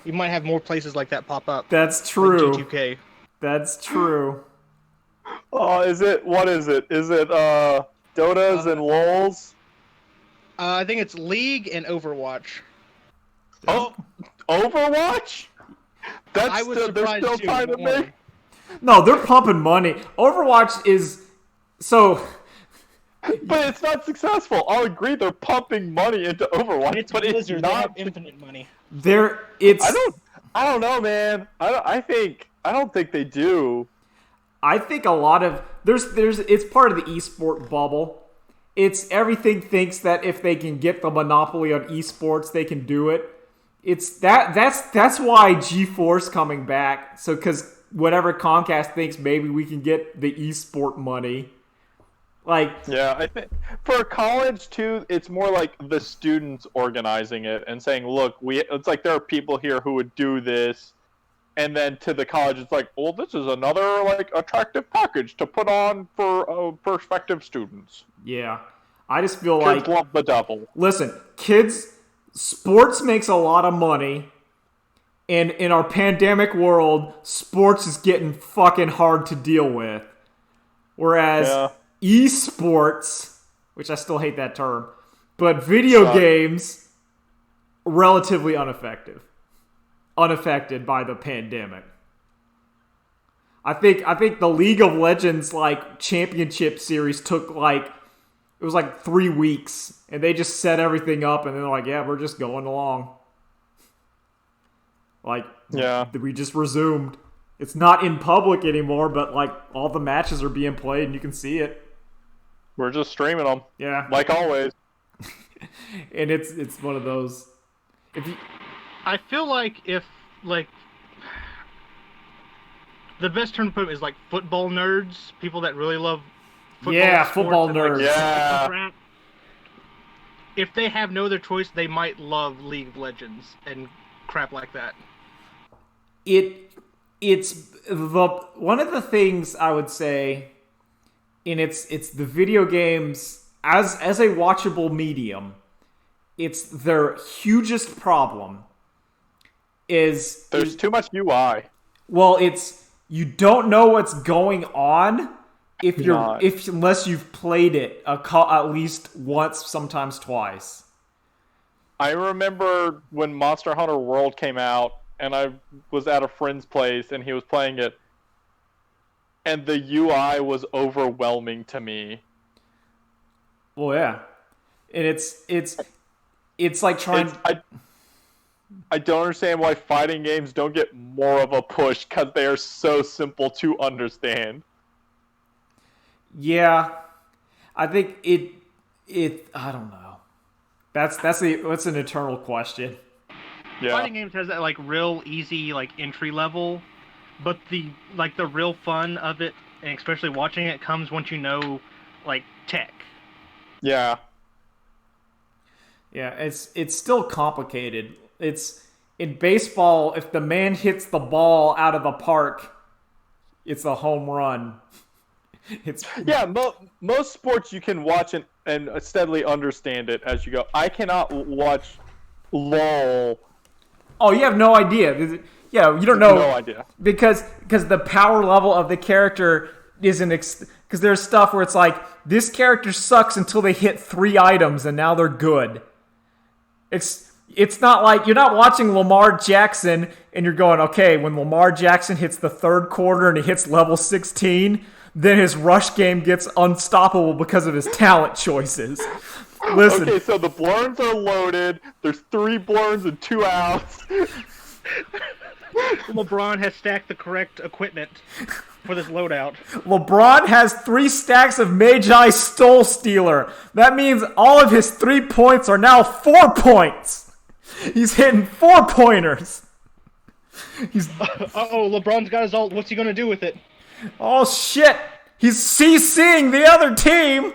you might have more places like that pop up. That's true. Like G2K. That's true. Oh, what is it? Is it Dotas and LOLs? I think it's League and Overwatch. Oh, Overwatch? I was They're surprised still too. trying to make. No, they're pumping money. Overwatch is so. But it's not successful. I'll agree they're pumping money into Overwatch, It's but Blizzard. it's They not. have infinite money. I don't know, man. I don't think they do. I think a lot of there's it's part of the esport bubble. It's everything thinks that if they can get the monopoly on esports, they can do it. It's that's why G4's coming back. So because whatever Comcast thinks, maybe we can get the esport money. Like Yeah, I think for college too, it's more like the students organizing it and saying, "Look, it's like there are people here who would do this." And then to the college, it's like, well, this is another like attractive package to put on for prospective students. yeah, I just feel Kids like, love the devil. listen, kids, sports makes a lot of money. And in our pandemic world, sports is getting fucking hard to deal with. Whereas Yeah. esports, which I still hate that term, but video games, relatively unaffected by the pandemic. I think the League of Legends like championship series took like it was like 3 weeks, and they just set everything up, and they're like, yeah, we're just going along. Like, Yeah. we just resumed. It's not in public anymore, but like all the matches are being played, and you can see it. We're just streaming them. Yeah, Like always. and it's one of those. If you, I feel like if like the best term to put it is like football nerds, people that really love football. Yeah, sports football and, like, nerds. Yeah. crap, if they have no other choice, they might love League of Legends and crap like that. it's the one of the things I would say, and it's the video games as a watchable medium. It's their hugest problem. There's too much UI. Well, it's you don't know what's going on Not. unless you've played it at least once, sometimes twice. I remember when Monster Hunter World came out, and I was at a friend's place, and he was playing it, and the UI was overwhelming to me. Well, yeah, and it's like trying. I don't understand why fighting games don't get more of a push, because they are so simple to understand. Yeah, I think it. I don't know. That's an eternal question. Yeah. Fighting games has that like real easy like entry level, but the real fun of it, and especially watching it, comes once you know like tech. Yeah. Yeah, it's still complicated. It's in baseball. If the man hits the ball out of the park, it's a home run. It's Yeah, most sports you can watch and steadily understand it as you go. I cannot watch LOL. oh, you have no idea. Yeah, you don't know. No idea. Because the power level of the character isn't because there's stuff where it's like this character sucks until they hit 3 items and now they're good. It's not like you're not watching Lamar Jackson and you're going, okay, when Lamar Jackson hits the 3rd quarter and he hits level 16, then his rush game gets unstoppable because of his talent choices. Listen. Okay, so the blurns are loaded. There's 3 blurns and 2 outs. LeBron has stacked the correct equipment for this loadout. LeBron has 3 stacks of Magi Stole Stealer. That means all of his 3 points are now 4 points. He's hitting 4-pointers. LeBron's got his ult. What's he gonna do with it? Oh shit! He's CCing the other team!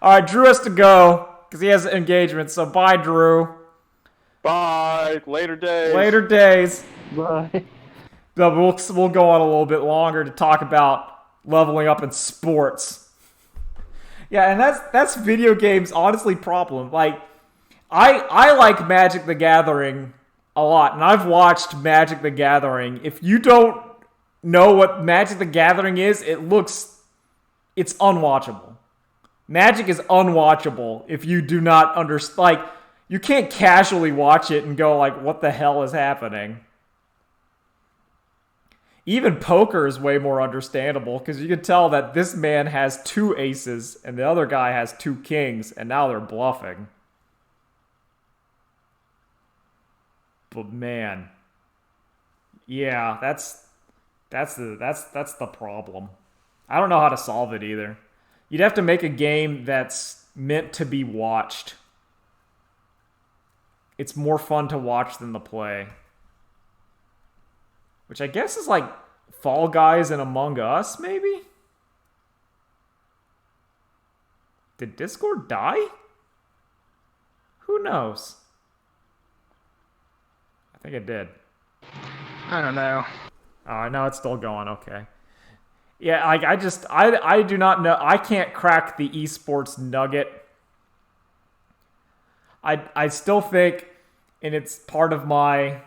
Alright, Drew has to go because he has engagement, so bye, Drew. Bye. Later days. Later days. Bye. But we'll go on a little bit longer to talk about leveling up in sports. Yeah, and that's video games honestly problem. Like, I like Magic the Gathering a lot, and I've watched Magic the Gathering. If you don't know what Magic the Gathering is, it's unwatchable. Magic is unwatchable if you do not understand. Like, you can't casually watch it and go like, what the hell is happening? Even poker is way more understandable because you can tell that this man has 2 aces and the other guy has 2 kings, and now they're bluffing. But man, yeah, that's the problem. I don't know how to solve it either. You'd have to make a game that's meant to be watched. It's more fun to watch than to play. Which I guess is like Fall Guys and Among Us, maybe? Did Discord die? Who knows? I think it did. I don't know. Oh, no, it's still going. Okay. Yeah, like I do not know. I can't crack the esports nugget. I still think, and it's part of my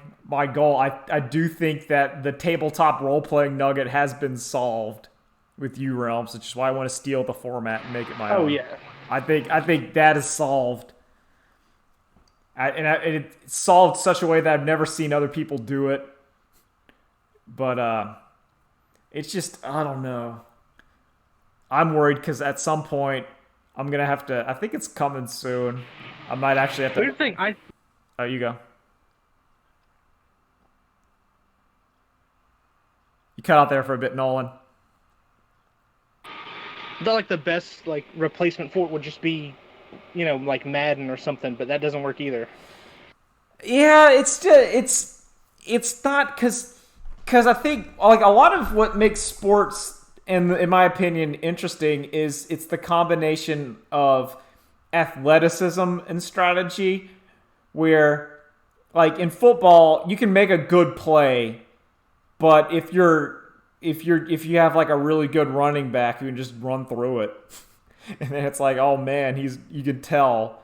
goal. I do think that the tabletop role playing nugget has been solved with U Realms, which is why I want to steal the format and make it my Oh own. yeah. I think that is solved, and it's solved such a way that I've never seen other people do it. But it's just I don't know. I'm worried because at some point I'm gonna have to. I think it's coming soon. I might actually have Here's to. the thing. Oh, you go. You cut out there for a bit, Nolan. thought like the best like replacement for it would just be, like Madden or something, but that doesn't work either. Yeah, it's not because I think like a lot of what makes sports, in my opinion, interesting is it's the combination of athleticism and strategy. Where like in football, you can make a good play, but if you have like a really good running back, you can just run through it, and then it's like, oh man, you can tell.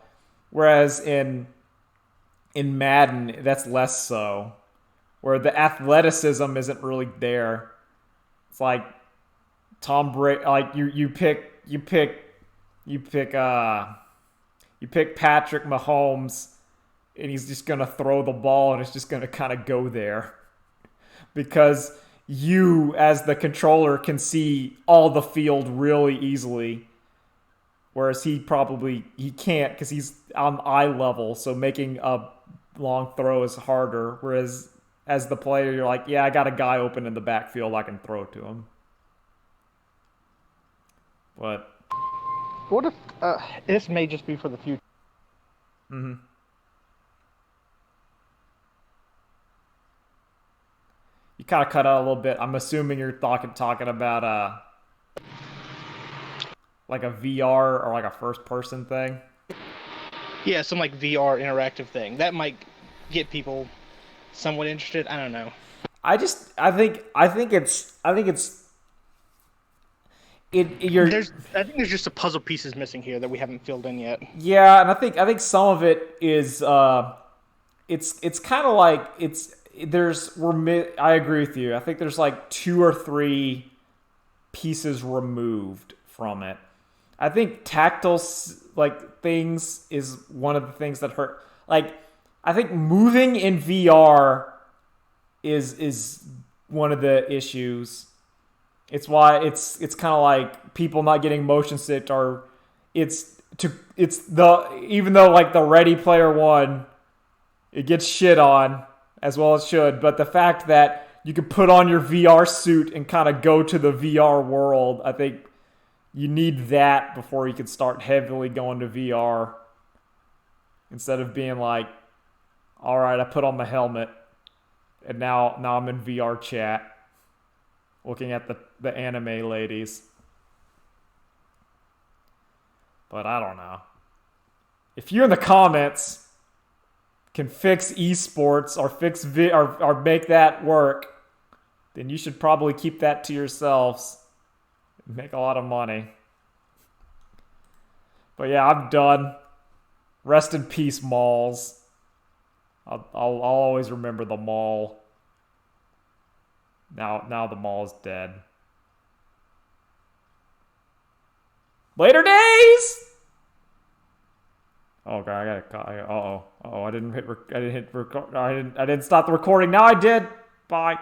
Whereas in Madden, that's less so, where the athleticism isn't really there. It's like Tom Brady, like you pick Patrick Mahomes, and he's just gonna throw the ball, and it's just gonna kind of go there because you as the controller can see all the field really easily, whereas he can't because he's on eye level, so making a long throw is harder. Whereas as the player, you're like, yeah, I got a guy open in the backfield, I can throw to him. But What if this may just be for the future? mm-hmm. You kind of cut out a little bit. I'm assuming you're talking about like a VR or like a first person thing. Yeah, some like VR interactive thing that might get people somewhat interested. I don't know. I think it's you're I think there's just some puzzle pieces missing here that we haven't filled in yet. yeah, and I think some of it is it's kind of like I agree with you. I think there's like two or three pieces removed from it. I think tactile like things is one of the things that hurt. Like I think moving in VR is one of the issues. It's why it's kind of like people not getting motion sick or it's the even though like the Ready Player One it gets shit on as well as should, but the fact that you can put on your VR suit and kind of go to the VR world, I think you need that before you can start heavily going to VR instead of being like, all right, I put on my helmet and now I'm in VR chat looking at the anime ladies. But I don't know. If you in the comments can fix esports or or make that work, then you should probably keep that to yourselves and make a lot of money. But yeah, I'm done. Rest in peace, malls. I'll always remember the mall. Now the mall is dead. Later days. Oh god, I gotta. I didn't hit. I didn't hit record. I didn't stop the recording. Now I did. Bye.